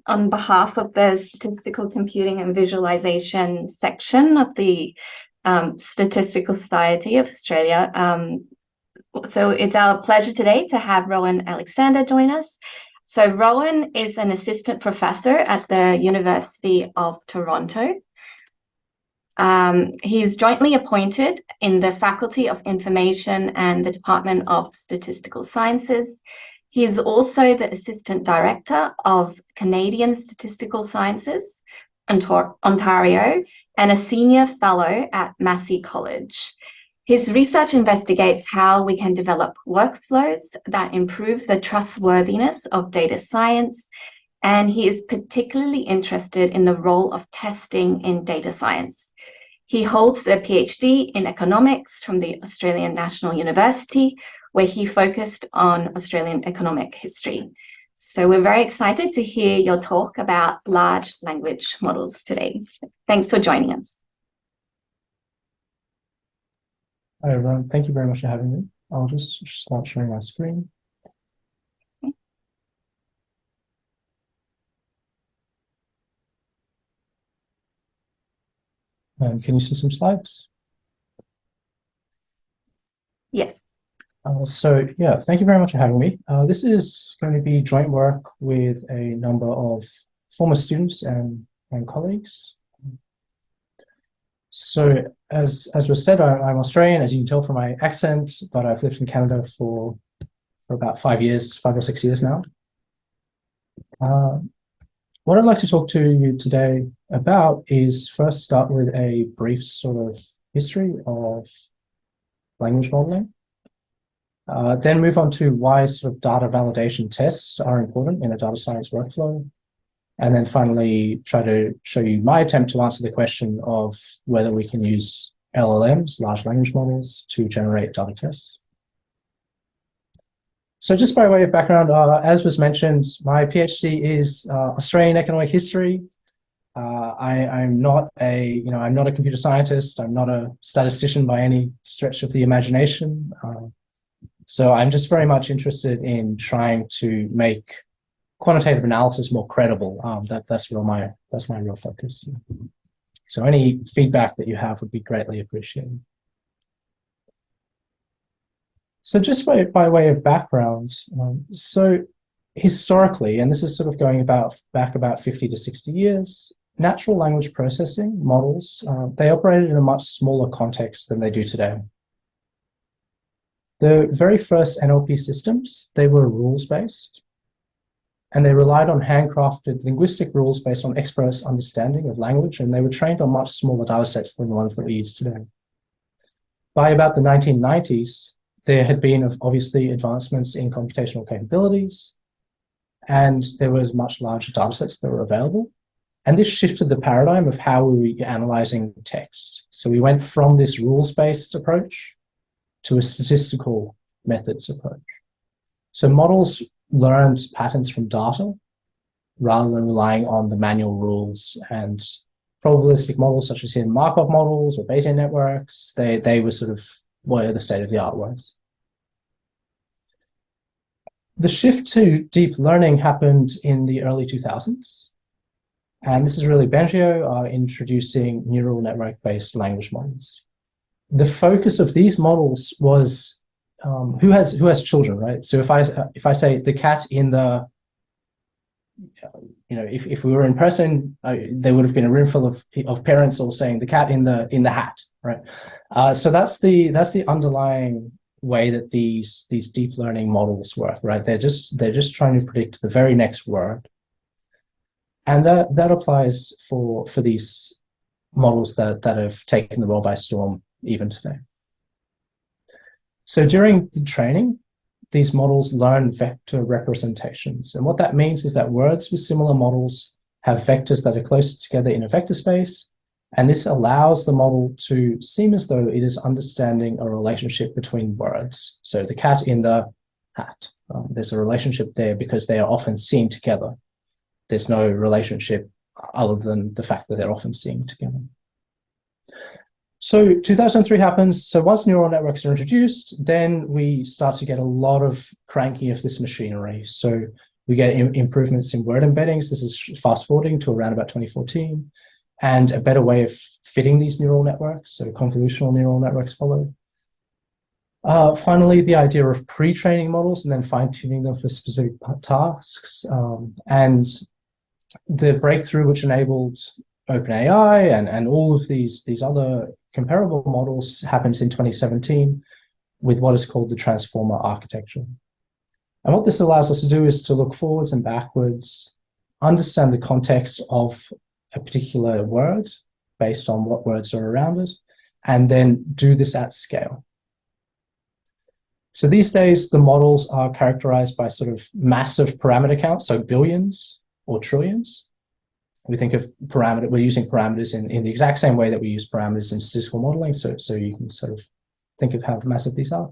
on behalf of the Statistical Computing and Visualization section of the Statistical Society of Australia. So it's our pleasure today to have Rowan Alexander join us. So Rowan is an assistant professor at the University of Toronto. He's jointly appointed in the Faculty of Information and the Department of Statistical Sciences. He is also the Assistant Director of Canadian Statistical Sciences, Ontario, and a Senior Fellow at Massey College. His research investigates how we can develop workflows that improve the trustworthiness of data science, and he is particularly interested in the role of testing in data science. He holds a PhD in economics from the Australian National University, where he focused on Australian economic history. So we're very excited to hear your talk about large language models today. Thanks for joining us. Hi, everyone. Thank you very much for having me. I'll just start sharing my screen. Can you see some slides? Yes. Thank you very much for having me. This is going to be joint work with a number of former students and colleagues. So as was said, I'm Australian, as you can tell from my accent, but I've lived in Canada for about 5 or 6 years now. What I'd like to talk to you today about is first start with a brief sort of history of language modeling. Then move on to why sort of data validation tests are important in a data science workflow. And then finally, try to show you my attempt to answer the question of whether we can use LLMs, large language models, to generate data tests. So just by way of background, as was mentioned, my PhD is Australian economic history. I'm not a computer scientist. I'm not a statistician by any stretch of the imagination. So I'm just very much interested in trying to make quantitative analysis more credible. That's my real focus. So any feedback that you have would be greatly appreciated. So just by way of background, so historically, and this is sort of going back about 50 to 60 years, natural language processing models, they operated in a much smaller context than they do today. The very first NLP systems, they were rules-based, and they relied on handcrafted linguistic rules based on experts' understanding of language, and they were trained on much smaller data sets than the ones that we use today. By about the 1990s, there had been obviously advancements in computational capabilities, and there was much larger data sets that were available. And this shifted the paradigm of how we were analyzing text. So we went from this rules-based approach to a statistical methods approach. So models learned patterns from data rather than relying on the manual rules, and probabilistic models such as hidden Markov models or Bayesian networks, they were sort of where the state of the art was. The shift to deep learning happened in the early 2000s. And this is really Bengio introducing neural network-based language models. The focus of these models was who has children, right? So if I say the cat in the, if we were in person, there would have been a room full of parents all saying the cat in the hat, right? So that's the underlying way that these deep learning models work, right? They're just trying to predict the very next word, and that applies for these models that have taken the world by storm even today. So during the training, these models learn vector representations. And what that means is that words with similar models have vectors that are closer together in a vector space. And this allows the model to seem as though it is understanding a relationship between words. So the cat in the hat, there's a relationship there because they are often seen together. There's no relationship other than the fact that they're often seen together. So 2003 happens. So once neural networks are introduced, then we start to get a lot of cranking of this machinery. So We get improvements in word embeddings. This is fast forwarding to around about 2014, and a better way of fitting these neural networks. So convolutional neural networks follow. Finally, the idea of pre-training models and then fine-tuning them for specific tasks. And the breakthrough which enabled OpenAI and all of these other comparable models happens in 2017 with what is called the transformer architecture. And what this allows us to do is to look forwards and backwards, understand the context of a particular word based on what words are around it, and then do this at scale. So these days, the models are characterized by sort of massive parameter counts, so billions or trillions. We think of we're using parameters in the exact same way that we use parameters in statistical modeling, so you can sort of think of how massive these are.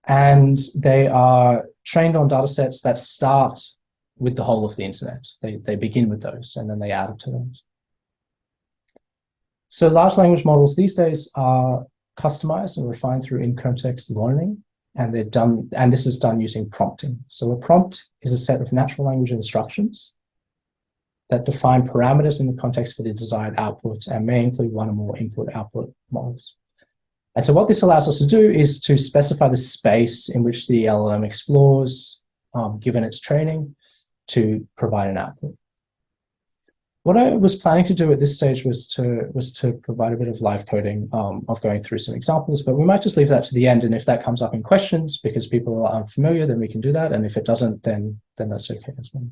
And they are trained on data sets that start with the whole of the internet. They begin with those, and then they add to those. So large language models these days are customized and refined through in-context learning, and this is done using prompting. So a prompt is a set of natural language instructions that define parameters in the context for the desired output and may include one or more input-output models. And so what this allows us to do is to specify the space in which the LLM explores, given its training, to provide an output. What I was planning to do at this stage was to provide a bit of live coding of going through some examples, but we might just leave that to the end. And if that comes up in questions because people are unfamiliar, then we can do that. And if it doesn't, then that's okay as well.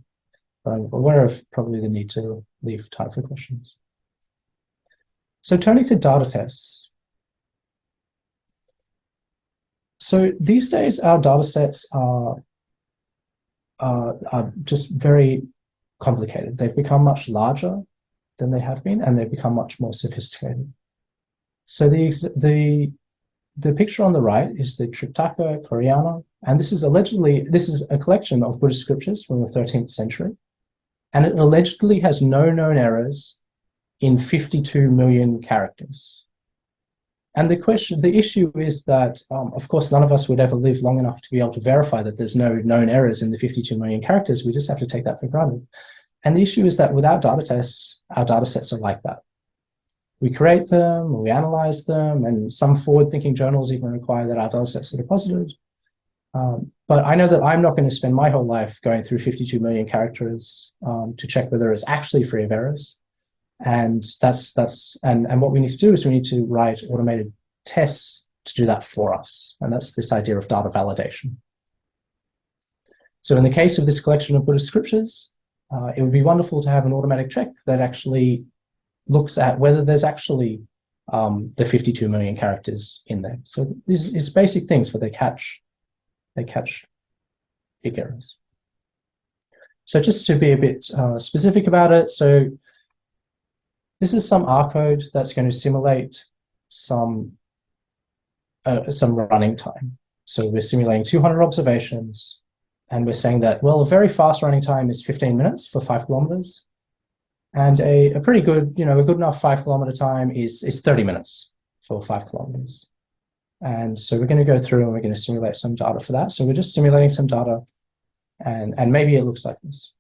But I'm aware of probably the need to leave time for questions. So turning to data tests. So these days, our data sets are just very complicated. They've become much larger than they have been, and they've become much more sophisticated. So the picture on the right is the Triptaka Koreana, and this is a collection of Buddhist scriptures from the 13th century, and it allegedly has no known errors in 52 million characters. And the issue is that, of course, none of us would ever live long enough to be able to verify that there's no known errors in the 52 million characters. We just have to take that for granted. And the issue is that without data tests, our data sets are like that. We create them, we analyze them, and some forward-thinking journals even require that our data sets are deposited. But I know that I'm not going to spend my whole life going through 52 million characters to check whether it's actually free of errors. And and what we need to do is we need to write automated tests to do that for us. And that's this idea of data validation. So in the case of this collection of Buddhist scriptures, it would be wonderful to have an automatic check that actually looks at whether there's actually the 52 million characters in there. So these basic things where they catch big errors. So just to be a bit specific about it, so this is some R code that's going to simulate some running time. So we're simulating 200 observations, and we're saying that, well, a very fast running time is 15 minutes for 5 kilometers. And a pretty good, a good enough 5 kilometer time is 30 minutes for 5 kilometers. And so we're going to go through and we're going to simulate some data for that. So we're just simulating some data, and maybe it looks like this.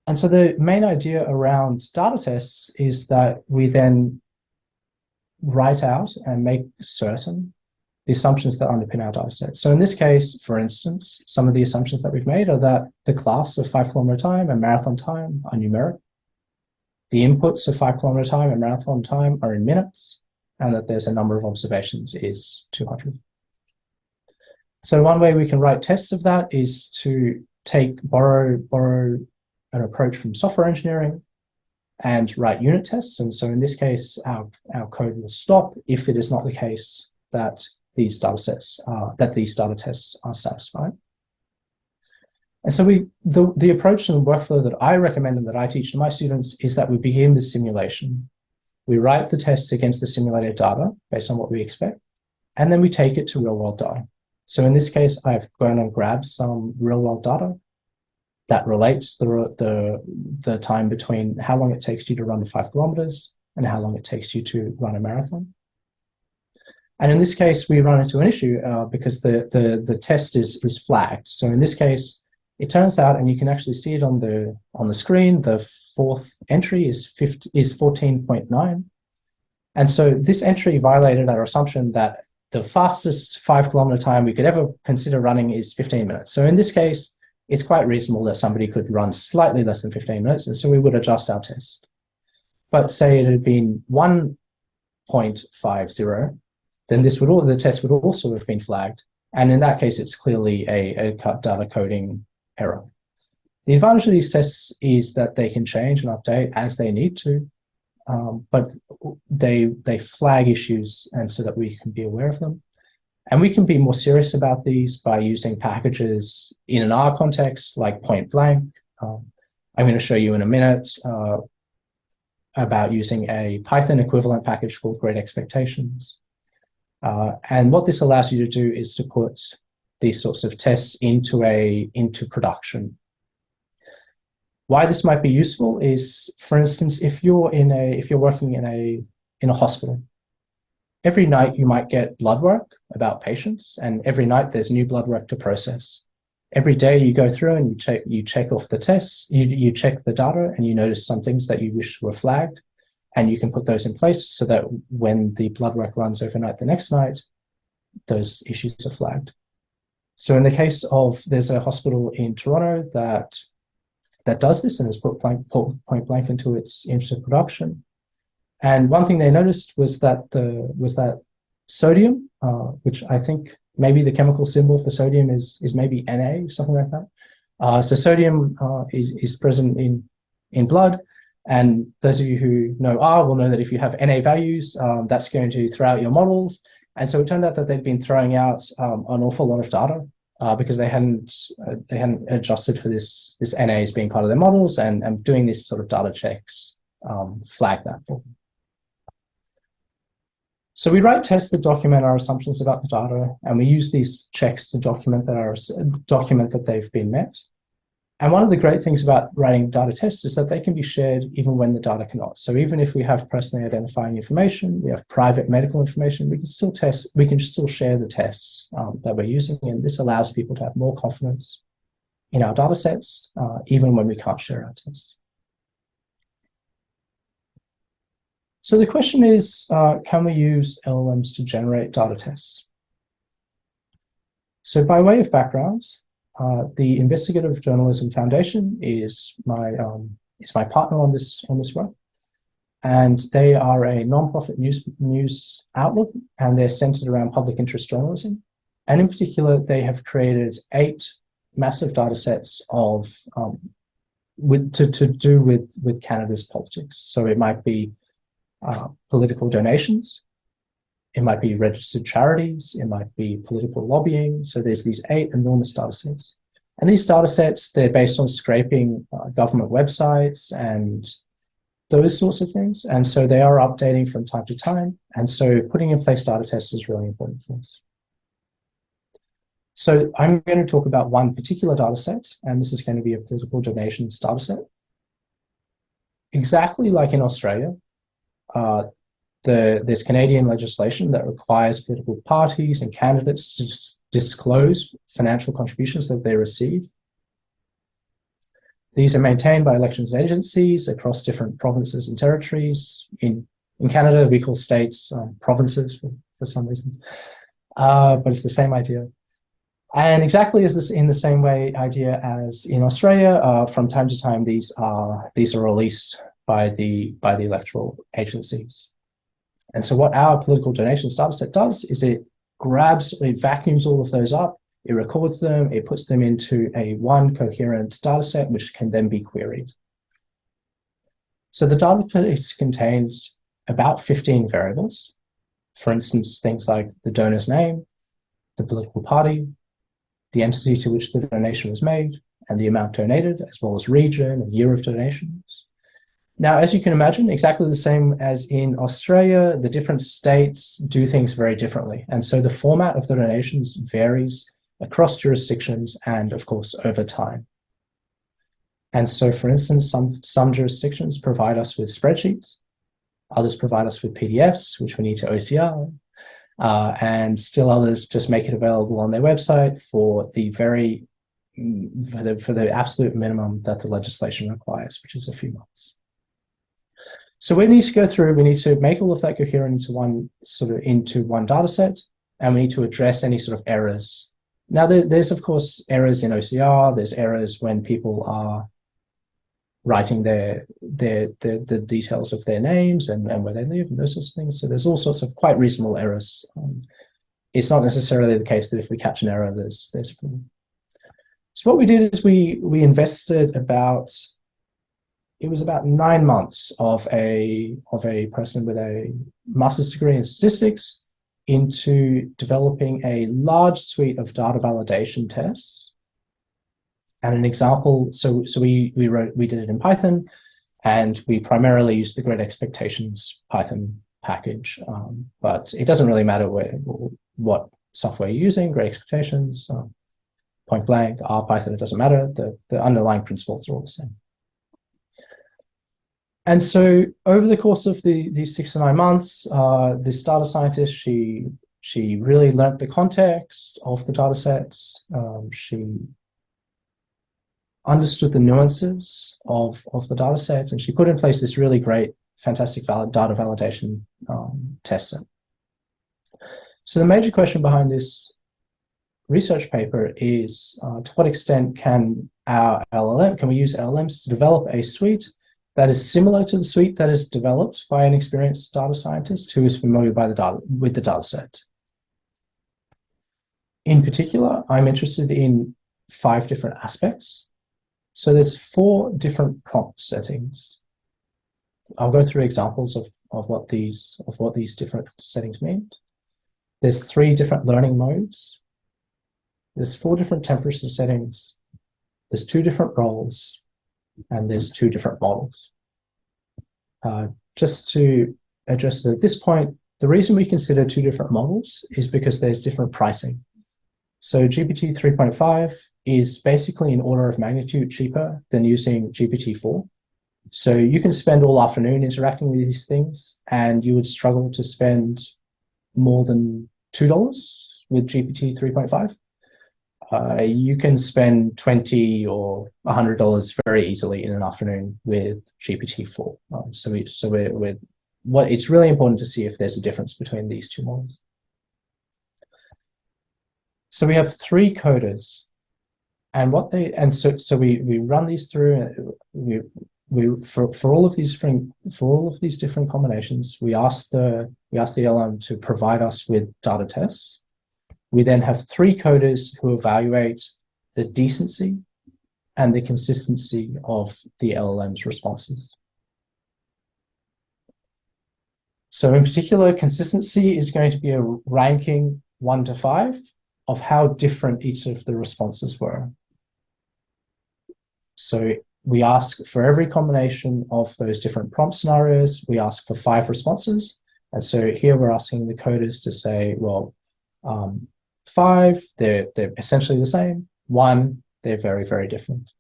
And so the main idea around data tests is that we then write out and make certain the assumptions that underpin our data set. So in this case, for instance, some of the assumptions that we've made are that the class of 5 kilometer time and marathon time are numeric. The inputs of 5 kilometer time and marathon time are in minutes, and that there's a number of observations is 200. So one way we can write tests of that is to borrow an approach from software engineering and write unit tests. And so in this case, our code will stop if it is not the case that these data tests are satisfied. And so the approach and the workflow that I recommend and that I teach to my students is that we begin with simulation. We write the tests against the simulated data based on what we expect, and then we take it to real world data. So in this case, I've gone and grabbed some real world data that relates the time between how long it takes you to run 5 kilometers and how long it takes you to run a marathon. And in this case, we run into an issue because the test is flagged. So in this case, it turns out, and you can actually see it on the screen, the fourth entry is 14.9. And so this entry violated our assumption that the fastest 5 kilometer time we could ever consider running is 15 minutes. So in this case, it's quite reasonable that somebody could run slightly less than 15 minutes, and so we would adjust our test. But say it had been 1.50, then the test would also have been flagged. And in that case, it's clearly a data coding error. The advantage of these tests is that they can change and update as they need to, but they flag issues, and so that we can be aware of them. And we can be more serious about these by using packages in an R context, like point blank. I'm going to show you in a minute about using a Python equivalent package called Great Expectations. And what this allows you to do is to put these sorts of tests into production. Why this might be useful is, for instance, if you're working in a hospital, every night you might get blood work about patients, and every night there's new blood work to process. Every day you go through and you check off the tests, you check the data, and you notice some things that you wish were flagged, and you can put those in place so that when the blood work runs overnight the next night, those issues are flagged. So in the case of, there's a hospital in Toronto that does this and has put point blank into production. And one thing they noticed was that sodium, which I think maybe the chemical symbol for sodium is maybe Na, something like that. So sodium is present in blood, and those of you who know R will know that if you have Na values, that's going to throw out your models. And so it turned out that they'd been throwing out an awful lot of data because they hadn't adjusted for this Na as being part of their models, and doing this sort of data checks flagged that for them. So we write tests that document our assumptions about the data, and we use these checks to document that they've been met. And one of the great things about writing data tests is that they can be shared even when the data cannot. So even if we have personally identifying information, we have private medical information, we can still share the tests that we're using, and this allows people to have more confidence in our data sets, even when we can't share our tests. So the question is, can we use LLMs to generate data tests? So by way of background, the Investigative Journalism Foundation is my partner on this work, and they are a non-profit news outlet, and they're centered around public interest journalism. And in particular, they have created 8 massive data sets to do with Canada's politics. So it might be political donations, it might be registered charities, it might be political lobbying. So there's these 8 enormous data sets. And these data sets, they're based on scraping government websites and those sorts of things. And so they are updating from time to time. And so putting in place data tests is really important for us. So I'm going to talk about one particular data set, and this is going to be a political donations data set. Exactly like in Australia, there's Canadian legislation that requires political parties and candidates to disclose financial contributions that they receive. These are maintained by elections agencies across different provinces and territories. In Canada, we call states provinces for some reason, but it's the same idea. And exactly as this, in the same idea as in Australia, from time to time these are released by the electoral agencies. And so what our political donations dataset does is it vacuums all of those up, it records them, it puts them into one coherent dataset, which can then be queried. So the database contains about 15 variables. For instance, things like the donor's name, the political party, the entity to which the donation was made, and the amount donated, as well as region and year of donations. Now, as you can imagine, exactly the same as in Australia, the different states do things very differently. And so the format of the donations varies across jurisdictions and, of course, over time. And so, for instance, some jurisdictions provide us with spreadsheets. Others provide us with PDFs, which we need to OCR. and still others just make it available on their website for the absolute minimum that the legislation requires, which is a few months. So we need to go through, we need to make all of that coherent into one data set, and we need to address any sort of errors. Now, there's of course errors in OCR, there's errors when people are writing the details of their names and where they live and those sorts of things. So there's all sorts of quite reasonable errors. It's not necessarily the case that if we catch an error, there's fraud. So what we did is we invested about 9 months of a person with a master's degree in statistics into developing a large suite of data validation tests. And an example, so we did it in Python, and we primarily used the Great Expectations Python package, but it doesn't really matter what software you're using. Great Expectations, point blank, R, Python, it doesn't matter. The underlying principles are all the same. And so over the course of these 6 to 9 months, this data scientist, she really learnt the context of the data sets. She understood the nuances of the data set, and she put in place this really great, fantastic data validation test set. So the major question behind this research paper is, to what extent can we use LLMs to develop a suite that is similar to the suite that is developed by an experienced data scientist who is familiar with the data set? In particular, I'm interested in 5 different aspects. So there's 4 different prompt settings. I'll go through examples of what these different settings mean. There's 3 different learning modes. There's 4 different temperature settings. There's 2 different roles, and there's 2 different models. Just to address it at this point, the reason we consider 2 different models is because there's different pricing. So GPT 3.5 is basically an order of magnitude cheaper than using GPT-4. So you can spend all afternoon interacting with these things, and you would struggle to spend more than $2 with GPT 3.5. You can spend $20 or $100 very easily in an afternoon with GPT-4. It's really important to see if there's a difference between these 2 models. So we have 3 coders, and we run these through. For all of these different combinations, we ask the LLM to provide us with data tests. We then have 3 coders who evaluate the decency and the consistency of the LLM's responses. So in particular, consistency is going to be a ranking 1 to 5 of how different each of the responses were. So we ask for every combination of those different prompt scenarios, we ask for 5 responses. And so here we're asking the coders to say, well, 5, they're essentially the same. 1, they're very, very different.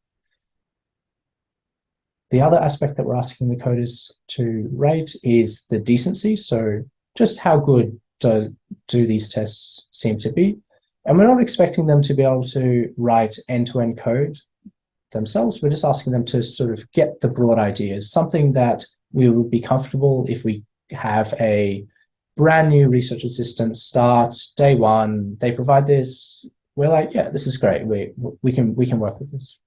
The other aspect that we're asking the coders to rate is the decency. So just how good do these tests seem to be? And we're not expecting them to be able to write end-to-end code themselves. We're just asking them to sort of get the broad ideas, something that we would be comfortable if we have a brand new research assistant starts day 1, they provide this, we're like, yeah, this is great. We can work with this.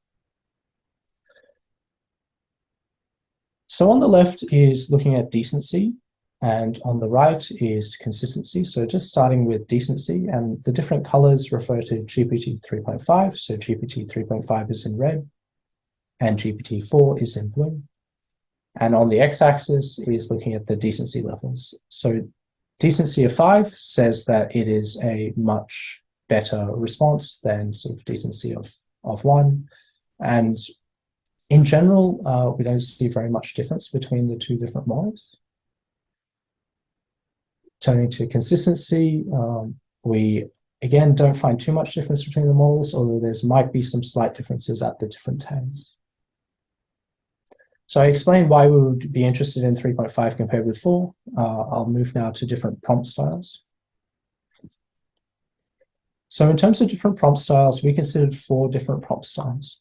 So on the left is looking at decency, and on the right is consistency. So just starting with decency, and the different colors refer to GPT 3.5. So GPT 3.5 is in red, and GPT-4 is in blue. And on the x-axis is looking at the decency levels. So decency of 5 says that it is a much better response than sort of decency of 1. And in general, we don't see very much difference between the 2 different models. Turning to consistency, we again don't find too much difference between the models, although there might be some slight differences at the different tags. So I explained why we would be interested in 3.5 compared with 4. I'll move now to different prompt styles. So in terms of different prompt styles, we considered 4 different prompt styles.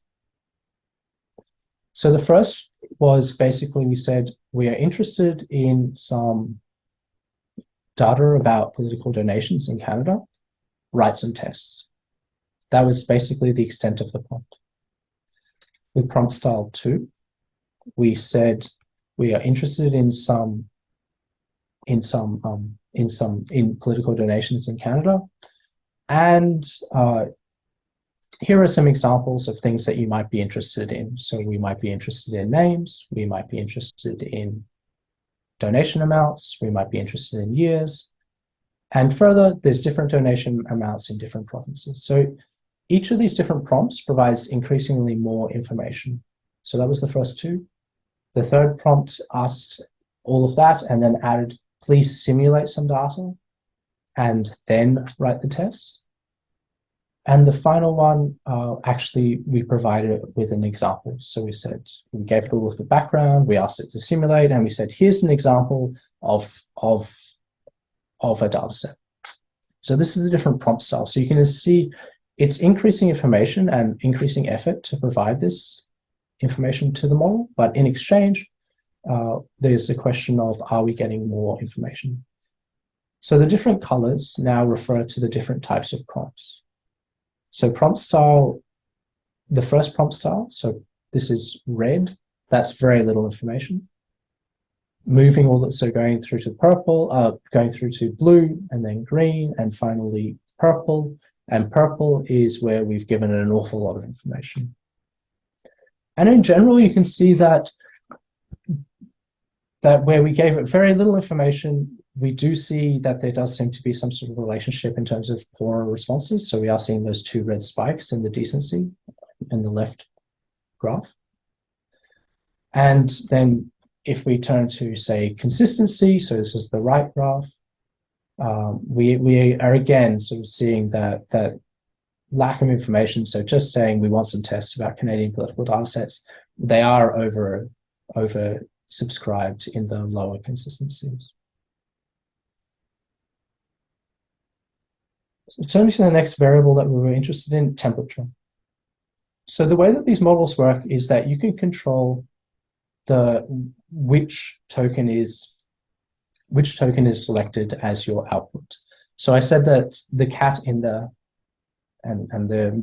So the first was basically, we said we are interested in some data about political donations in Canada, write some tests. That was basically the extent of the prompt. With prompt style 2, we said we are interested in political donations in Canada, and here are some examples of things that you might be interested in. So we might be interested in names, we might be interested in donation amounts, we might be interested in years, and further, there's different donation amounts in different provinces. So each of these different prompts provides increasingly more information. So that was the first 2. The third prompt asked all of that and then added, please simulate some data and then write the tests. And the final one, actually, we provided it with an example. So we said, we gave it all of the background, we asked it to simulate, and we said, here's an example of a data set. So this is a different prompt style. So you can see it's increasing information and increasing effort to provide this information to the model, but in exchange, there's the question of, are we getting more information? So the different colors now refer to the different types of prompts. So prompt style, the first prompt style, so this is red, that's very little information. Moving all that, so going through to purple, going through to blue, and then green, and finally purple. And purple is where we've given it an awful lot of information. And in general, you can see that where we gave it very little information, we do see that there does seem to be some sort of relationship in terms of poorer responses. So we are seeing those 2 red spikes in the decency in the left graph. And then if we turn to, say, consistency, so this is the right graph, we are again sort of seeing that lack of information. So just saying we want some tests about Canadian political data sets, they are over subscribed in the lower consistencies. So turning to the next variable that we were interested in, temperature. So the way that these models work is that you can control which token is selected as your output. So I said that the cat in the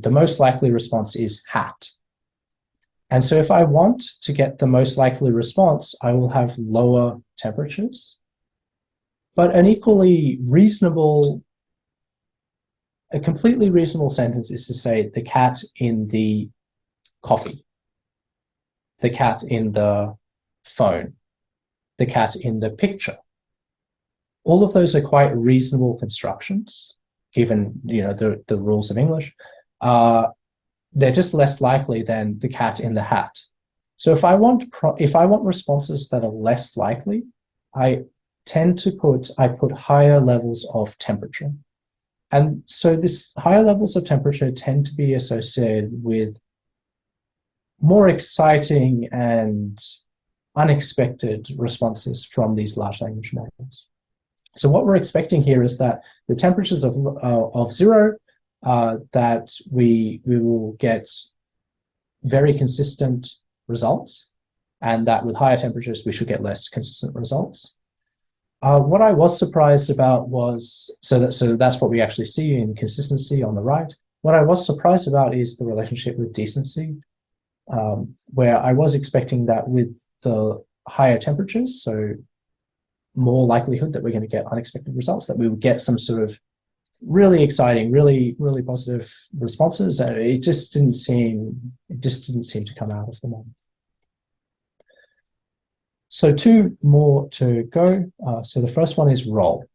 most likely response is hat. And so if I want to get the most likely response, I will have lower temperatures. But an equally reasonable, a completely reasonable sentence is to say the cat in the coffee, the cat in the phone, the cat in the picture. All of those are quite reasonable constructions, given the rules of English. They're just less likely than the cat in the hat. So if I want responses that are less likely, I put higher levels of temperature. And so this higher levels of temperature tend to be associated with more exciting and unexpected responses from these large language models. So what we're expecting here is that the temperatures of 0, that we will get very consistent results, and that with higher temperatures we should get less consistent results. What I was surprised about was, so that's what we actually see in consistency on the right. What I was surprised about is the relationship with decency, where I was expecting that with the higher temperatures, so more likelihood that we're going to get unexpected results, that we would get some sort of really exciting, really positive responses. It just didn't seem to come out of the model. So 2 more to go. So the first one is role.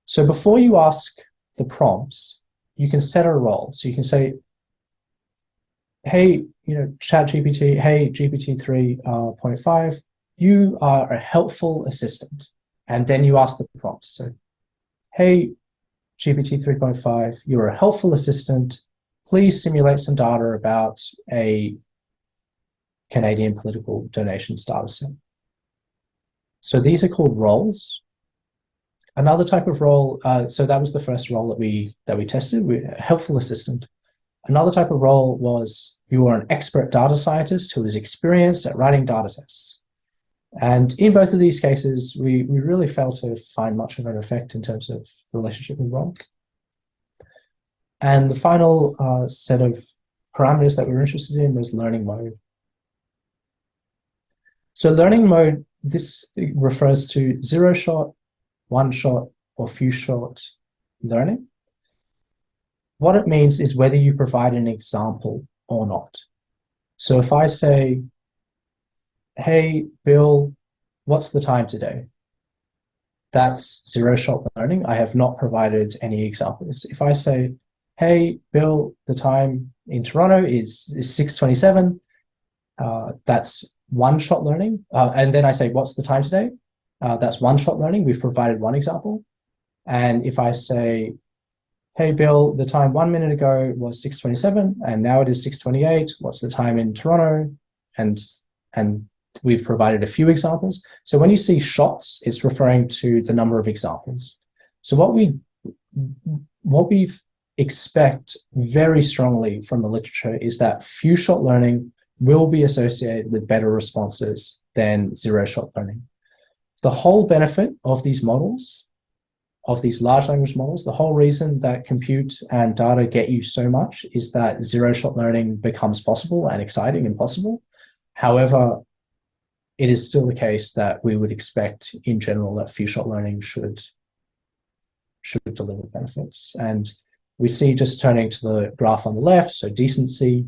So before you ask the prompts, you can set a role. So you can say, hey, ChatGPT, hey, GPT 3.5, you are a helpful assistant. And then you ask the prompt. So, hey, GPT 3.5, you're a helpful assistant. Please simulate some data about a Canadian political donations data set. So these are called roles. Another type of role, so that was the first role that we tested, helpful assistant. Another type of role was you were an expert data scientist who was experienced at writing data tests. And in both of these cases, we really failed to find much of an effect in terms of relationship and role. And the final set of parameters that we were interested in was learning mode. So learning mode, this refers to zero shot, one shot, or few shot learning. What it means is whether you provide an example or not. So if I say, hey, Bill, what's the time today? That's zero shot learning. I have not provided any examples. If I say, hey, Bill, the time in Toronto is 6:27, that's one shot learning. And then I say, what's the time today? That's one shot learning. We've provided one example. And if I say, hey, Bill, the time 1 minute ago was 6:27, and now it is 6:28. What's the time in Toronto? And we've provided a few examples. So when you see shots, it's referring to the number of examples. So what we expect very strongly from the literature is that few shot learning will be associated with better responses than zero shot learning. The whole benefit of these models, of these large language models, the whole reason that compute and data get you so much is that zero shot learning becomes possible and exciting and possible. However, it is still the case that we would expect in general that few shot learning should deliver benefits. And we see, just turning to the graph on the left, so decency,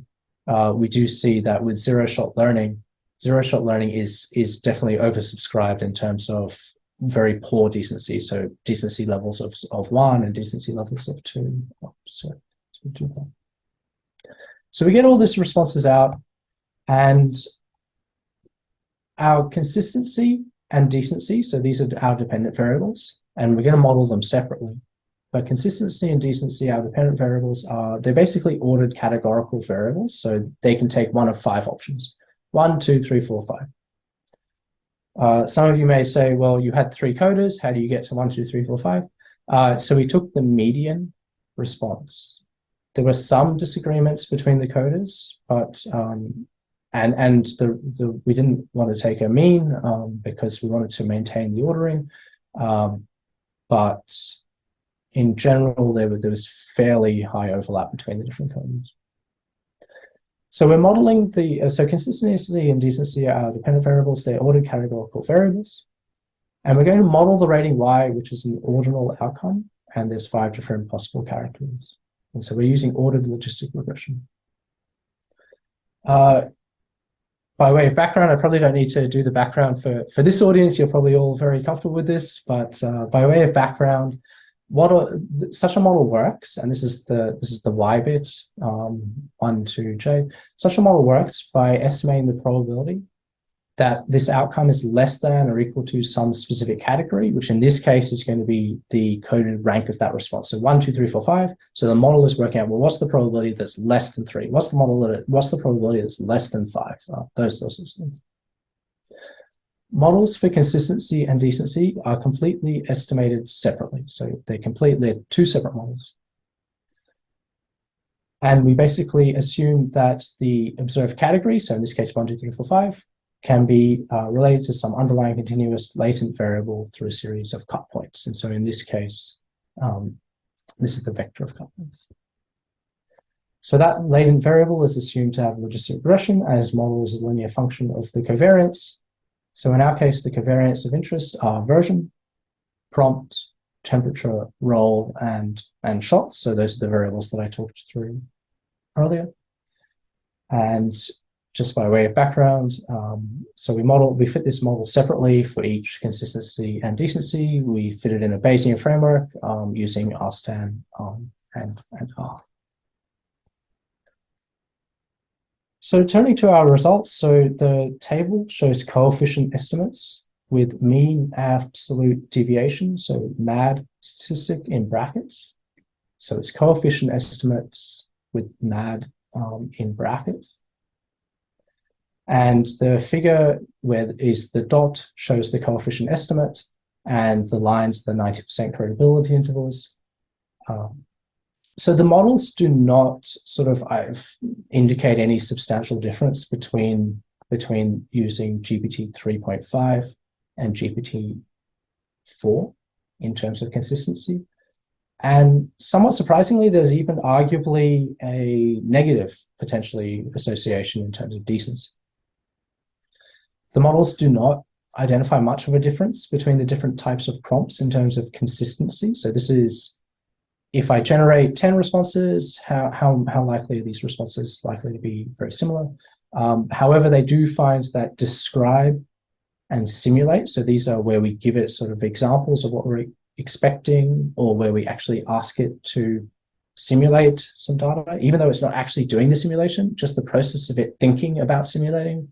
we do see that with zero shot learning is definitely oversubscribed in terms of very poor decency. So decency levels of 1 and decency levels of 2. So we get all these responses out, and our consistency and decency, so these are our dependent variables, and we're going to model them separately. But consistency and decency, our dependent variables, they're basically ordered categorical variables, so they can take one of 5 options: 1, 2, 3, 4, 5. Some of you may say, well, you had 3 coders, how do you get to 1, 2, 3, 4, 5? So we took the median response. There were some disagreements between the coders, but we didn't want to take a mean because we wanted to maintain the ordering. But in general, there was fairly high overlap between the different coders. So we're modeling so consistency and decency are dependent variables. They're ordered categorical variables. And we're going to model the rating y, which is an ordinal outcome. And there's 5 different possible characters. And so we're using ordered logistic regression. By way of background, I probably don't need to do the background for this audience. You're probably all very comfortable with this. But by way of background, such a model works, and this is the y bit, 1 to j. Such a model works by estimating the probability that this outcome is less than or equal to some specific category, which in this case is going to be the coded rank of that response. So 1, 2, 3, 4, 5. So the model is working out, well, what's the probability that's less than 3? What's the probability that's less than 5? Those sorts of things. Models for consistency and decency are completely estimated separately. So they're 2 separate models. And we basically assume that the observed category, so in this case 1, 2, 3, 4, 5, can be related to some underlying continuous latent variable through a series of cut points. And so in this case, this is the vector of cut points. So that latent variable is assumed to have logistic regression, as model is a linear function of the covariance. So in our case, the covariance of interest are version, prompt, temperature, role, and shots. So those are the variables that I talked through earlier. And just by way of background, so we fit this model separately for each consistency and decency. We fit it in a Bayesian framework using RStan and R. So turning to our results, so the table shows coefficient estimates with mean absolute deviation, so MAD statistic in brackets. So it's coefficient estimates with MAD in brackets. And the figure where is the dot shows the coefficient estimate, and the lines, the 90% credibility intervals. So the models do not sort of indicate any substantial difference between using GPT 3.5 and GPT 4 in terms of consistency. And somewhat surprisingly, there's even arguably a negative, potentially, association in terms of decency. The models do not identify much of a difference between the different types of prompts in terms of consistency. So this is, if I generate 10 responses, how likely are these responses likely to be very similar? However, they do find that describe and simulate, so these are where we give it sort of examples of what we're expecting, or where we actually ask it to simulate some data, even though it's not actually doing the simulation, just the process of it thinking about simulating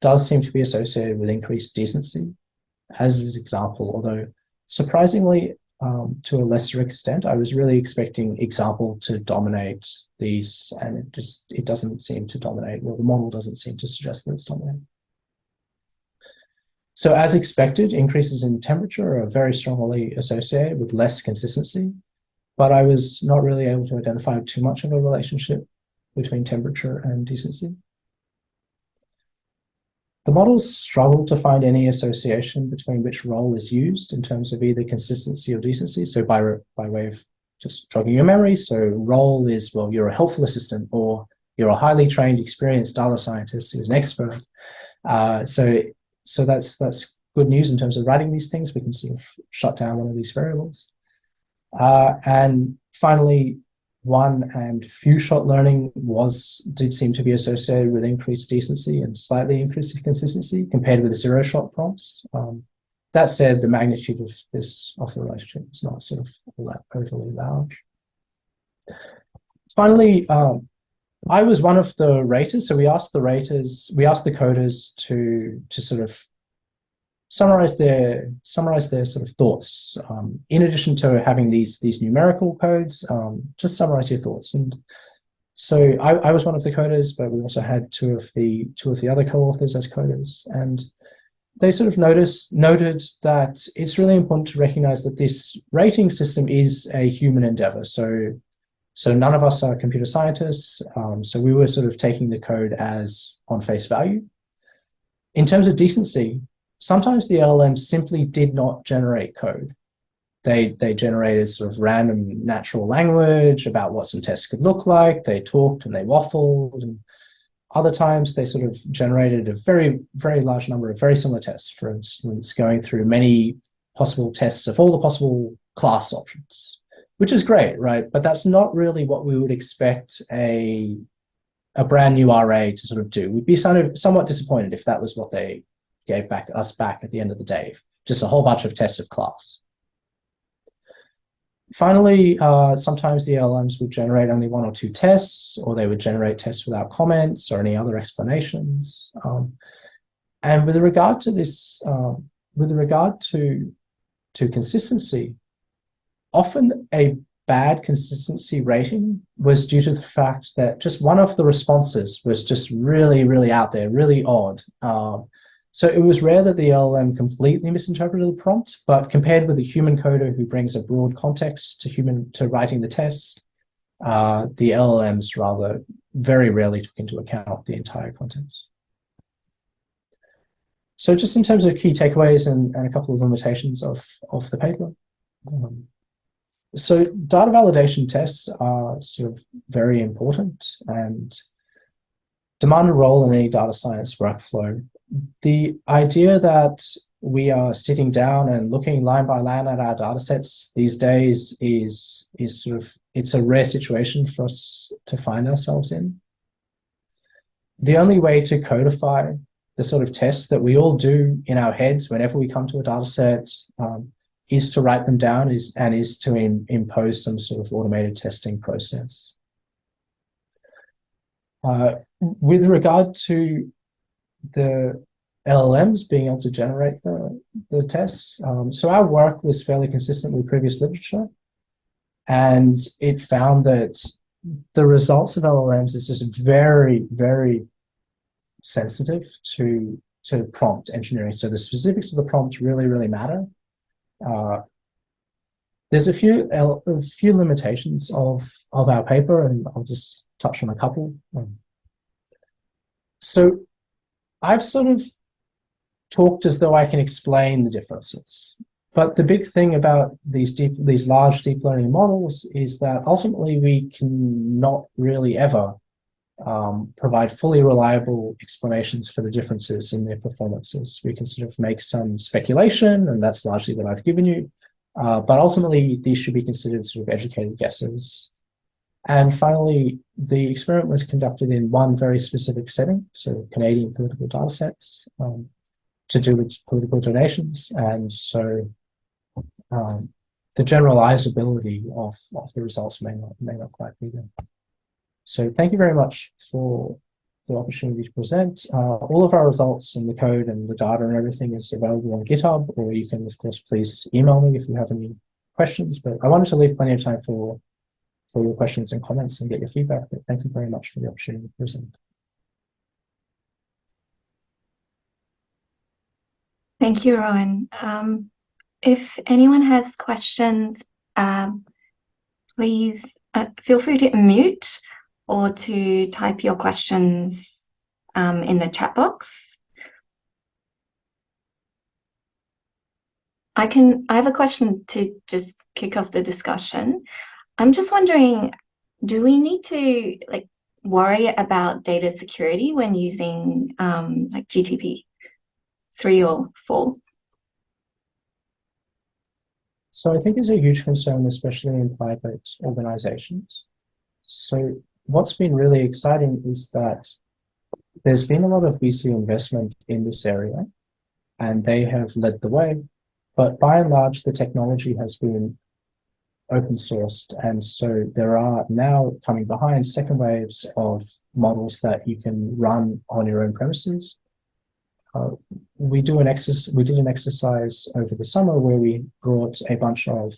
does seem to be associated with increased decency, as is example, although surprisingly, to a lesser extent. I was really expecting example to dominate these, and it doesn't seem to dominate. Well, the model doesn't seem to suggest that it's dominating. So as expected, increases in temperature are very strongly associated with less consistency, but I was not really able to identify too much of a relationship between temperature and decency. The models struggle to find any association between which role is used in terms of either consistency or decency. So by way of just jogging your memory, so role is, well, you're a helpful assistant, or you're a highly trained, experienced data scientist who's an expert. So that's good news in terms of writing these things. We can sort of shut down one of these variables. And finally, one and few shot learning did seem to be associated with increased decency and slightly increased consistency compared with the zero shot prompts. That said, the magnitude of the relationship is not sort of overly large. Finally, I was one of the raters, so we asked the coders to sort of summarize their sort of thoughts. In addition to having these numerical codes, just summarize your thoughts. And so I was one of the coders, but we also had two of the other co-authors as coders, and they sort of noted that it's really important to recognize that this rating system is a human endeavor. So none of us are computer scientists, so we were sort of taking the code as on face value. In terms of decency, sometimes the LLMs simply did not generate code. They generated sort of random natural language about what some tests could look like. They talked and they waffled. And other times they sort of generated a very, very large number of very similar tests, for instance, going through many possible tests of all the possible class options, which is great, right? But that's not really what we would expect a brand new RA to sort of do. We'd be somewhat disappointed if that was what they gave us back at the end of the day, just a whole bunch of tests of class. Finally, sometimes the LLMs would generate only one or two tests, or they would generate tests without comments or any other explanations. And with regard to this, with regard to consistency, often a bad consistency rating was due to the fact that just one of the responses was just really, really out there, really odd. So it was rare that the LLM completely misinterpreted the prompt, but compared with a human coder who brings a broad context to writing the test, the LLMs rather very rarely took into account the entire context. So just in terms of key takeaways and a couple of limitations of the paper. So data validation tests are sort of very important and demand a role in any data science workflow. The idea that we are sitting down and looking line by line at our data sets these days is sort of, it's a rare situation for us to find ourselves in. The only way to codify the sort of tests that we all do in our heads whenever we come to a data set is to write them down and is to impose some sort of automated testing process. With regard to the LLMs being able to generate the tests, so our work was fairly consistent with previous literature, and it found that the results of LLMs is just very, very sensitive to prompt engineering. So the specifics of the prompt really, really matter. There's a few limitations of our paper, and I'll just touch on a couple. So I've sort of talked as though I can explain the differences. But the big thing about these large deep learning models is that ultimately we can not really ever provide fully reliable explanations for the differences in their performances. We can sort of make some speculation, and that's largely what I've given you. But ultimately, these should be considered sort of educated guesses. And finally, the experiment was conducted in one very specific setting, so Canadian political data sets, to do with political donations. And so the generalizability of the results may not quite be there. So thank you very much for the opportunity to present. All of our results and the code and the data and everything is available on GitHub, or you can, of course, please email me if you have any questions. But I wanted to leave plenty of time for your questions and comments and get your feedback. But thank you very much for the opportunity to present. Thank you, Rowan. If anyone has questions, please feel free to unmute or to type your questions in the chat box. I have a question to just kick off the discussion. I'm just wondering, do we need to worry about data security when using like GTP 3 or 4? So I think it's a huge concern, especially in private organizations. So what's been really exciting is that there's been a lot of VC investment in this area, and they have led the way. But by and large, the technology has been open sourced. And so there are now coming behind second waves of models that you can run on your own premises. We did an exercise over the summer where we brought a bunch of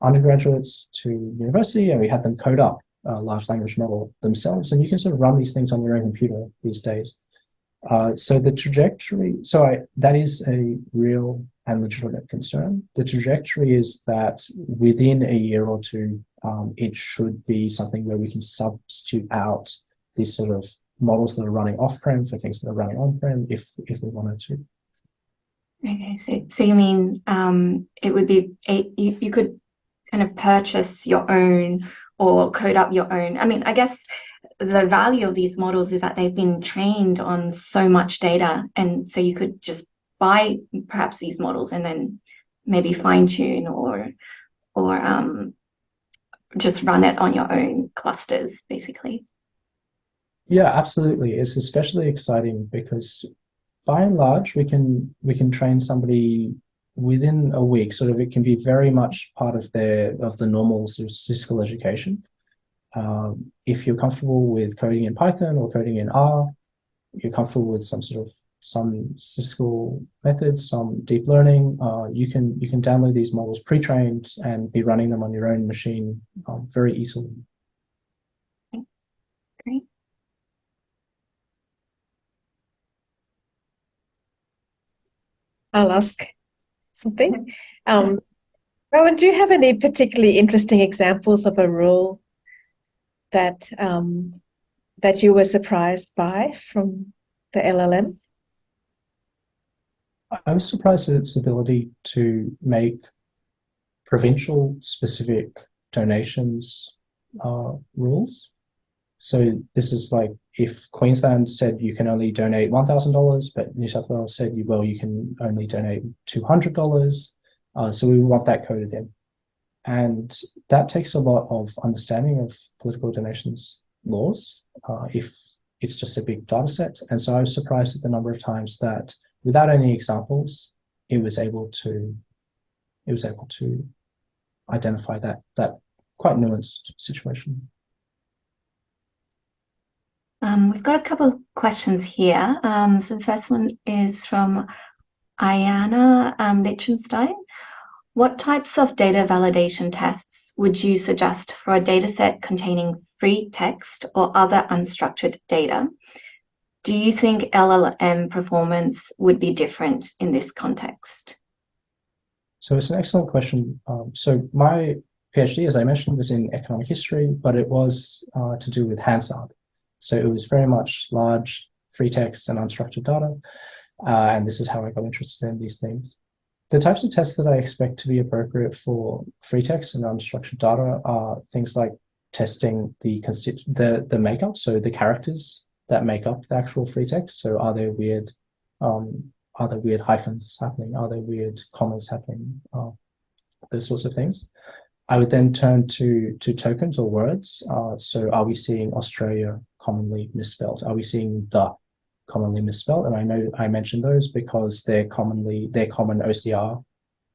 undergraduates to university and we had them code up a large language model themselves. And you can sort of run these things on your own computer these days. So the trajectory, that is a real and legitimate concern. The trajectory is that within a year or two, it should be something where we can substitute out these sort of models that are running off-prem for things that are running on-prem if we wanted to. Okay, so you mean it would be you could kind of purchase your own or code up your own. I mean, I guess the value of these models is that they've been trained on so much data, and so you could just buy perhaps these models and then maybe fine-tune or just run it on your own clusters, basically. Yeah, absolutely. It's especially exciting because by and large, we can train somebody within a week. Sort of, it can be very much part of the normal sort of statistical education. If you're comfortable with coding in Python or coding in R, you're comfortable with some statistical methods, some deep learning, you can download these models pre-trained and be running them on your own machine very easily. Great. I'll ask something. Rowan, do you have any particularly interesting examples of a rule that that you were surprised by from the LLM? I was surprised at its ability to make provincial specific donations rules. So this is like if Queensland said you can only donate $1,000, but New South Wales said you can only donate $200. So we want that coded in. And that takes a lot of understanding of political donations laws if it's just a big data set. And so I was surprised at the number of times that without any examples, it was able to identify that quite nuanced situation. We've got a couple of questions here. So the first one is from Ayana Lichtenstein. What types of data validation tests would you suggest for a dataset containing free text or other unstructured data? Do you think LLM performance would be different in this context? So it's an excellent question. So my PhD, as I mentioned, was in economic history, but it was to do with Hansard. So it was very much large free text and unstructured data. And this is how I got interested in these things. The types of tests that I expect to be appropriate for free text and unstructured data are things like testing the makeup, so the characters that make up the actual free text. So are there weird hyphens happening? Are there weird commas happening? Those sorts of things. I would then turn to tokens or words. So are we seeing Australia commonly misspelled? Are we seeing the commonly misspelled? And I know I mentioned those because they're common OCR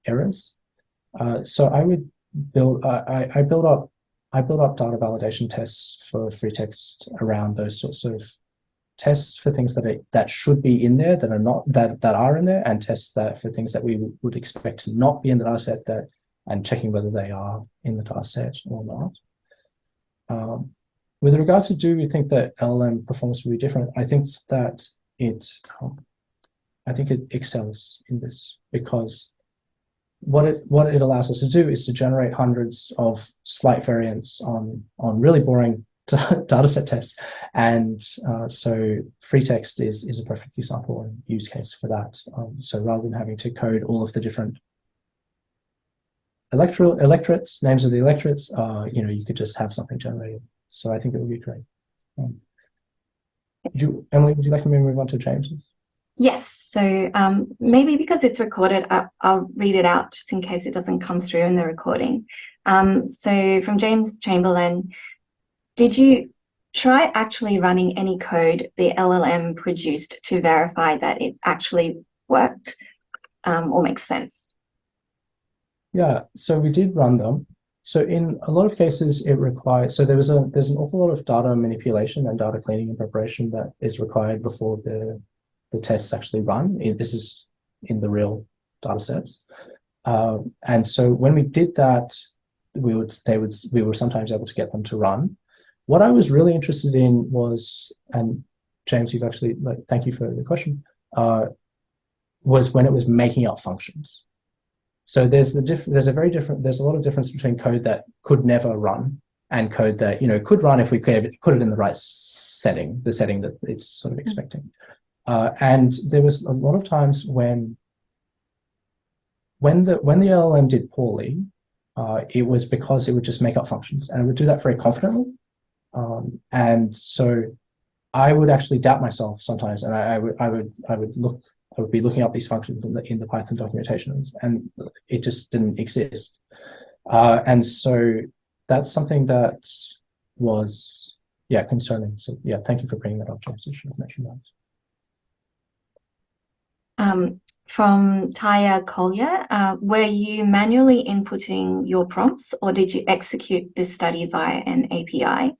errors. So I would build I build up data validation tests for free text around those sorts of tests for things that should be in there that are not that are in there, and tests that for things that we would expect to not be in the data set, and checking whether they are in the data set or not. With regard to do we think that LLM performance will be different, I think that it excels in this, because what it allows us to do is to generate hundreds of slight variants on really boring data set tests, and so free text is a perfect example and use case for that. So rather than having to code all of the different electorates, names of the electorates, you could just have something generated. So I think it would be great. Emily, would you like me to move on to James's? Yes. So maybe because it's recorded, I'll read it out just in case it doesn't come through in the recording. So from James Chamberlain, did you try actually running any code the LLM produced to verify that it actually worked or makes sense? Yeah, so we did run them. So in a lot of cases, it requires, so there's an awful lot of data manipulation and data cleaning and preparation that is required before the tests actually run. This is in the real data sets. And so when we did that, we were sometimes able to get them to run. What I was really interested in was, and James, you've actually, thank you for the question, was when it was making up functions. So there's a lot of difference between code that could never run and code that could run if we put it in the right setting, the setting that it's sort of expecting. And there was a lot of times when the LLM did poorly, it was because it would just make up functions, and it would do that very confidently. And so I would actually doubt myself sometimes, and I would be looking up these functions in the Python documentation, and it just didn't exist. And so that's something that was, concerning. So thank you for bringing that up, James. I should have mentioned that. From Taya Collier, were you manually inputting your prompts, or did you execute this study via an API?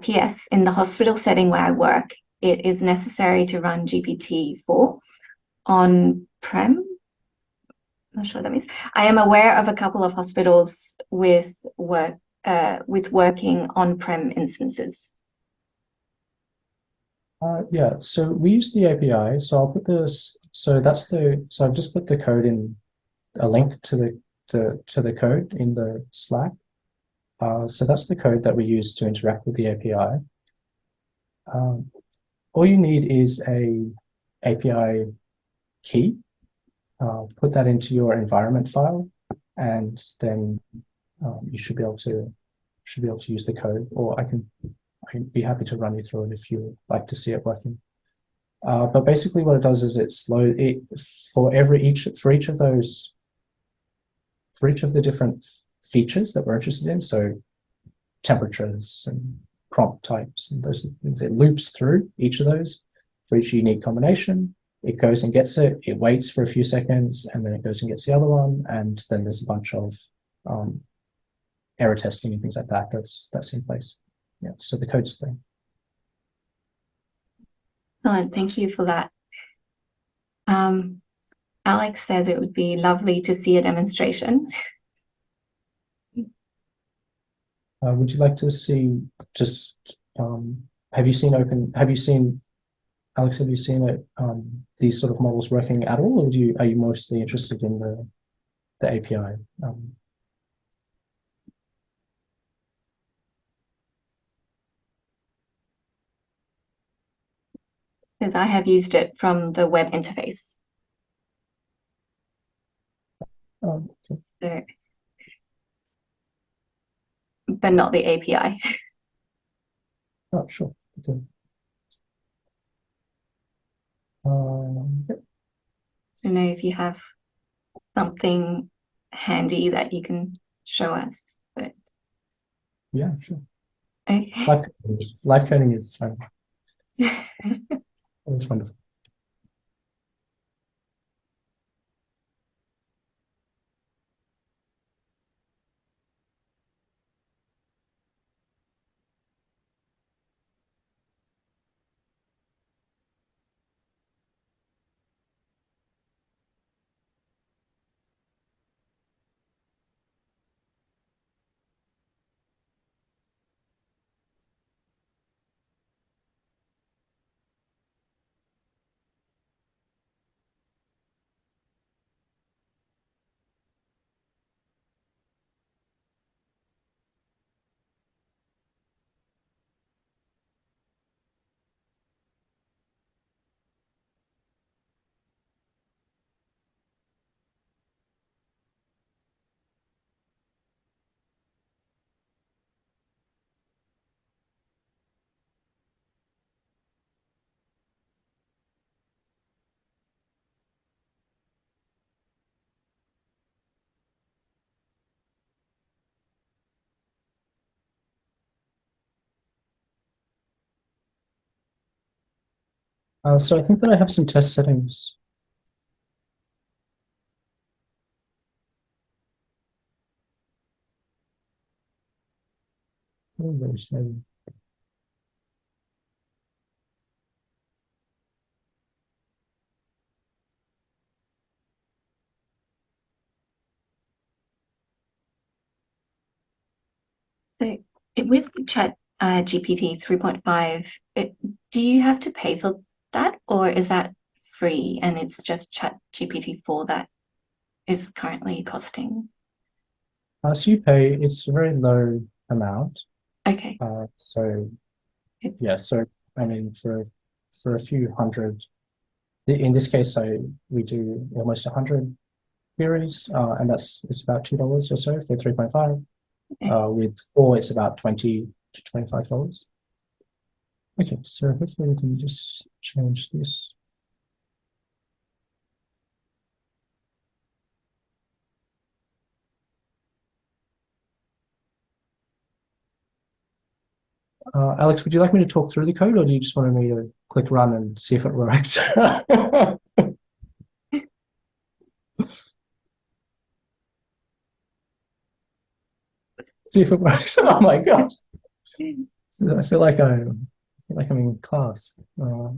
P.S. In the hospital setting where I work, it is necessary to run GPT-4 on-prem. Not sure what that means. I am aware of a couple of hospitals with working on-prem instances. So we use the API. So I'll put this. So I've just put the code in, a link to the code in the Slack. So that's the code that we use to interact with the API. All you need is a API key. Put that into your environment file, and then you should be able to use the code. Or I'd be happy to run you through it if you would like to see it working. But basically, what it does is for each of the different features that we're interested in, so temperatures and prompt types and those things, it loops through each of those for each unique combination. It goes and gets it, it waits for a few seconds, and then it goes and gets the other one, and then there's a bunch of error testing and things like that that's in place. Yeah, so the code's there. Thank you for that. Alex says it would be lovely to see a demonstration. Would you like to see have you seen Alex, have you seen these sort of models working at all, or are you mostly interested in the API. Because I have used it from the web interface. Okay. So, but not the API. Oh, sure. Okay. Yep. So know if you have something handy that you can show us. But Yeah, sure. okay. Live coding is it's wonderful. So I think that I have some test settings. Oh, very slowly. So with Chat GPT 3.5, do you have to pay for that, or is that free and it's just Chat GPT 4 that is currently costing? So you pay, it's a very low amount. Okay. So It's yeah, so I mean for a few hundred, in this case, we do almost 100 queries, and it's about $2 or so for 3.5. okay. With 4, it's about $20 to $25. Okay, so hopefully we can just change this. Alex, would you like me to talk through the code, or do you just want me to click run and see if it works? See if it works. Oh my God. So I feel like I'm in class.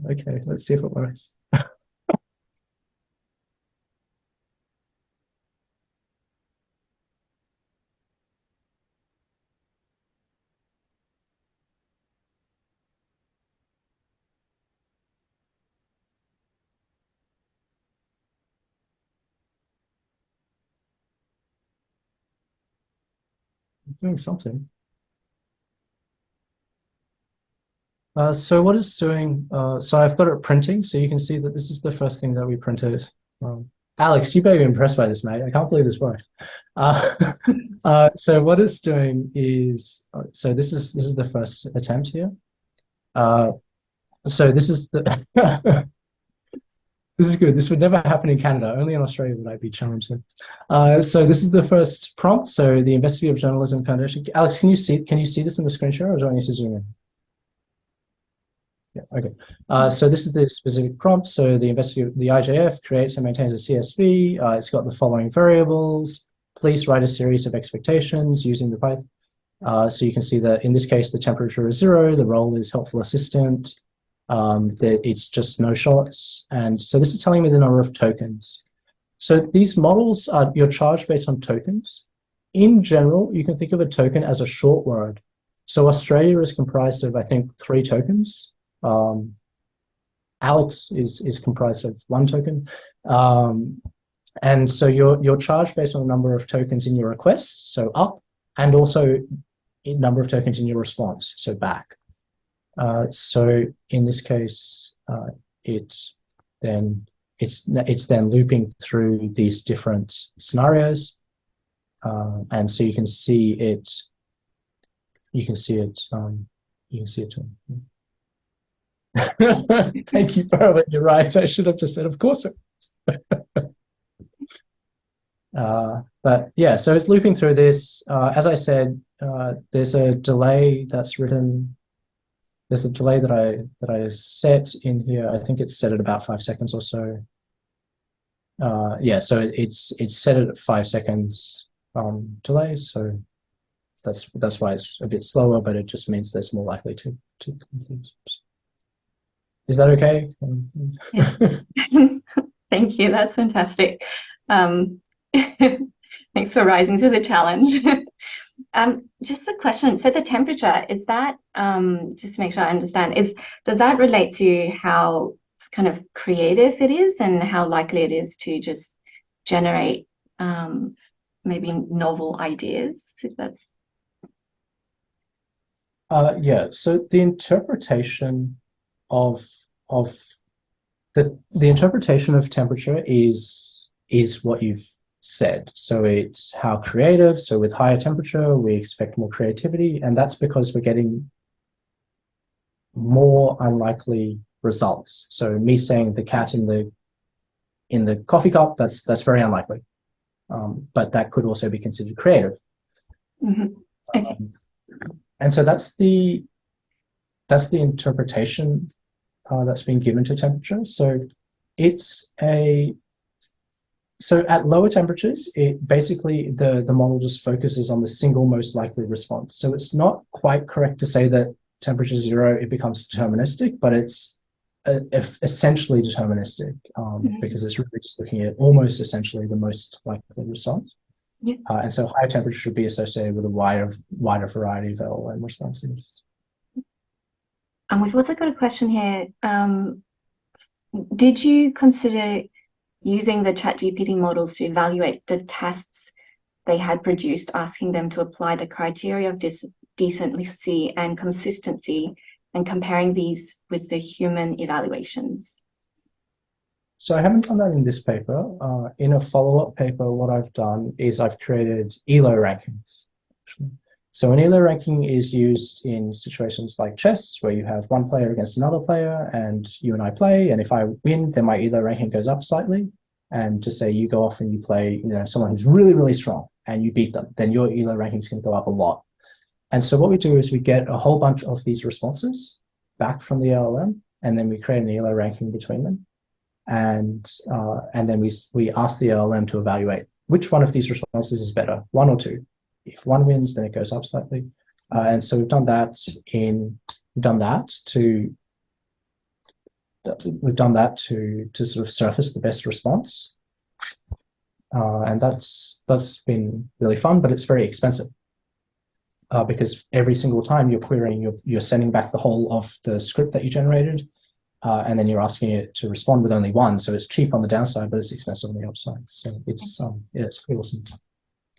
Okay, let's see if it works. I'm doing something. So what it's doing, so I've got it printing, so you can see that this is the first thing that we printed. Alex, you better be impressed by this, mate. I can't believe this worked. So what it's doing is, so this is the first attempt here. So this is the this is good. This would never happen in Canada. Only in Australia would I be challenged. So this is the first prompt. So the Investigative Journalism Foundation. Alex, can you see this in the screen share, or do I need to zoom in? Yeah, okay. So this is the specific prompt. So the IJF creates and maintains a CSV. It's got the following variables. Please write a series of expectations using the Python. So you can see that in this case, the temperature is 0. The role is helpful assistant. That it's just no shots. And so this is telling me the number of tokens. So these models are, you're charged based on tokens. In general, you can think of a token as a short word. So Australia is comprised of, I think, 3 tokens. Alex is comprised of 1 token. And so you're charged based on the number of tokens in your request, so up, and also number of tokens in your response, so back. So in this case, it's then looping through these different scenarios, and so you can see it. You can see it. Thank you, Barrett. You're right. I should have just said, of course. But yeah, so it's looping through this. As I said, there's a delay that's written. There's a delay that I set in here. I think it's set at about 5 seconds or so. Yeah, so it's set at 5 seconds delay. So that's why it's a bit slower, but it just means there's more likely to complete. Is that okay? Thank you. That's fantastic. Thanks for rising to the challenge. Just a question. So the temperature, is that, just to make sure I understand, does that relate to how kind of creative it is and how likely it is to just generate maybe novel ideas? If that's yeah. So the interpretation of the interpretation of temperature is what you've said. So it's how creative. So with higher temperature, we expect more creativity, and that's because we're getting more unlikely results. So me saying the cat in the coffee cup, that's very unlikely, but that could also be considered creative. okay. And so that's the interpretation that's been given to temperature. So so at lower temperatures, it basically the model just focuses on the single most likely response. So it's not quite correct to say that temperature 0 it becomes deterministic, but it's essentially deterministic because it's really just looking at almost essentially the most likely response. Yeah. And so higher temperature should be associated with a wider variety of LLM responses. And we've also got a question here. Did you consider using the ChatGPT models to evaluate the tests they had produced, asking them to apply the criteria of decency and consistency and comparing these with the human evaluations? So I haven't done that in this paper. In a follow-up paper, what I've done is I've created ELO rankings. Actually. So an ELO ranking is used in situations like chess, where you have one player against another player, and you and I play. And if I win, then my ELO ranking goes up slightly. And to say you go off and you play, someone who's really, really strong, and you beat them, then your ELO rankings can go up a lot. And so what we do is we get a whole bunch of these responses back from the LLM, and then we create an ELO ranking between them. And then we ask the LLM to evaluate which one of these responses is better, 1 or 2. If 1 wins, then it goes up slightly. And so we've done that to sort of surface the best response. And that's been really fun, but it's very expensive because every single time you're querying, you're sending back the whole of the script that you generated. And then you're asking it to respond with only 1. So it's cheap on the downside, but it's expensive on the upside. So it's pretty awesome.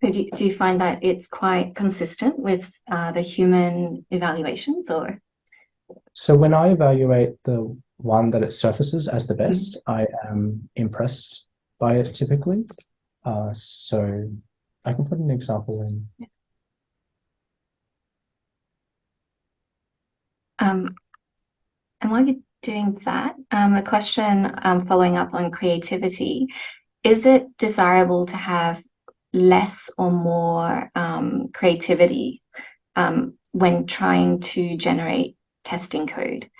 So do you find that it's quite consistent with the human evaluations, or? So when I evaluate the one that it surfaces as the best, I am impressed by it typically. So I can put an example in. And while you're doing that, a question following up on creativity. Is it desirable to have less or more creativity when trying to generate testing code?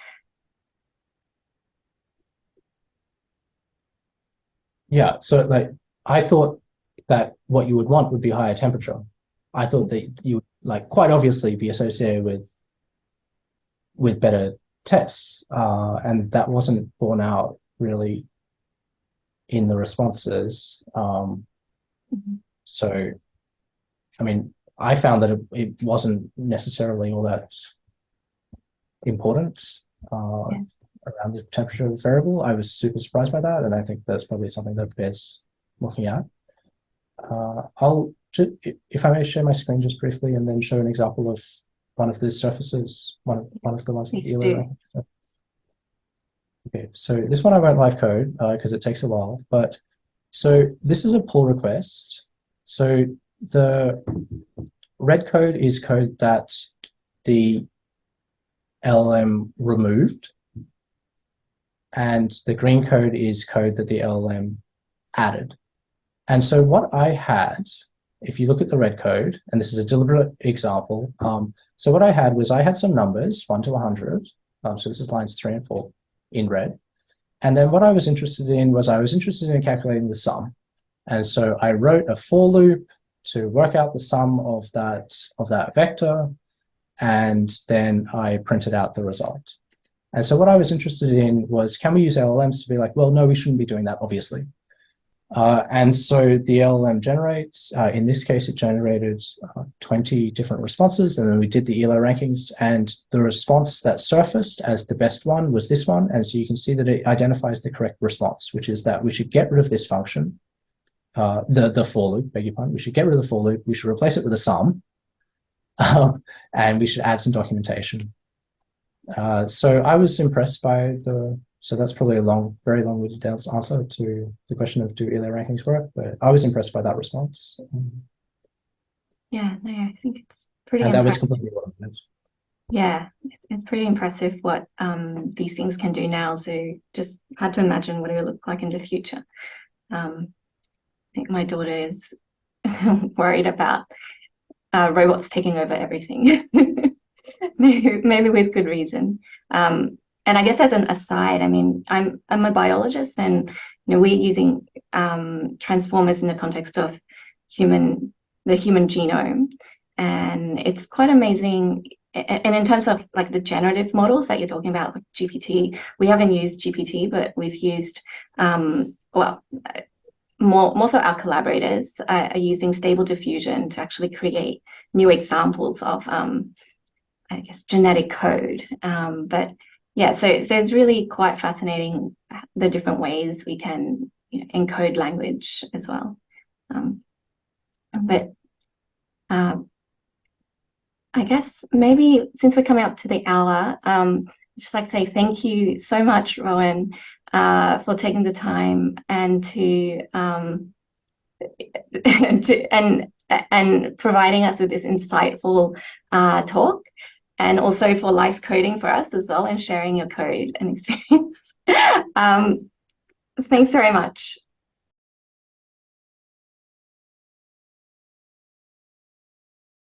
Yeah, so I thought that what you would want would be higher temperature. I thought that you would quite obviously be associated with better tests, and that wasn't borne out really in the responses. So, I mean, I found that it wasn't necessarily all that important around the temperature variable. I was super surprised by that, and I think that's probably something that bears looking at. If I may share my screen just briefly and then show an example of one of the surfaces, one of the ones that Please you do. were. Okay, so this one I won't live code because it takes a while, but so this is a pull request. So the red code is code that the LLM removed, and the green code is code that the LLM added. And so what I had, if you look at the red code, and this is a deliberate example, so what I had was I had some numbers, 1 to 100, so this is lines 3 and 4 in red. And then what I was interested in was calculating the sum. And so I wrote a for loop to work out the sum of that vector, and then I printed out the result. And so what I was interested in was, can we use LLMs to be like, well, no, we shouldn't be doing that, obviously. And so the LLM generates, in this case, it generated 20 different responses, and then we did the ELO rankings, and the response that surfaced as the best one was this one. And so you can see that it identifies the correct response, which is that we should get rid of this function, the for loop, beg your pardon. We should get rid of the for loop. We should replace it with a sum, and we should add some documentation. So I was impressed by so that's probably a very long-winded answer to the question of do ELO rankings work, but I was impressed by that response. Yeah, no, I think it's pretty and that was impressive. completely what I meant. Yeah, it's pretty impressive what these things can do now. So just hard to imagine what it will look like in the future. I think my daughter is worried about robots taking over everything. Maybe with good reason. And I guess as an aside, I mean, I'm a biologist, and we're using transformers in the context of the human genome, and it's quite amazing. And in terms of like the generative models that you're talking about, like GPT, we haven't used GPT, but we've used more so our collaborators are using Stable Diffusion to actually create new examples of I guess genetic code. But yeah, so it's really quite fascinating the different ways we can encode language as well. But I guess maybe since we're coming up to the hour, I'd just like to say thank you so much, Rowan, for taking the time and to and providing us with this insightful talk, and also for live coding for us as well and sharing your code and experience. Thanks very much.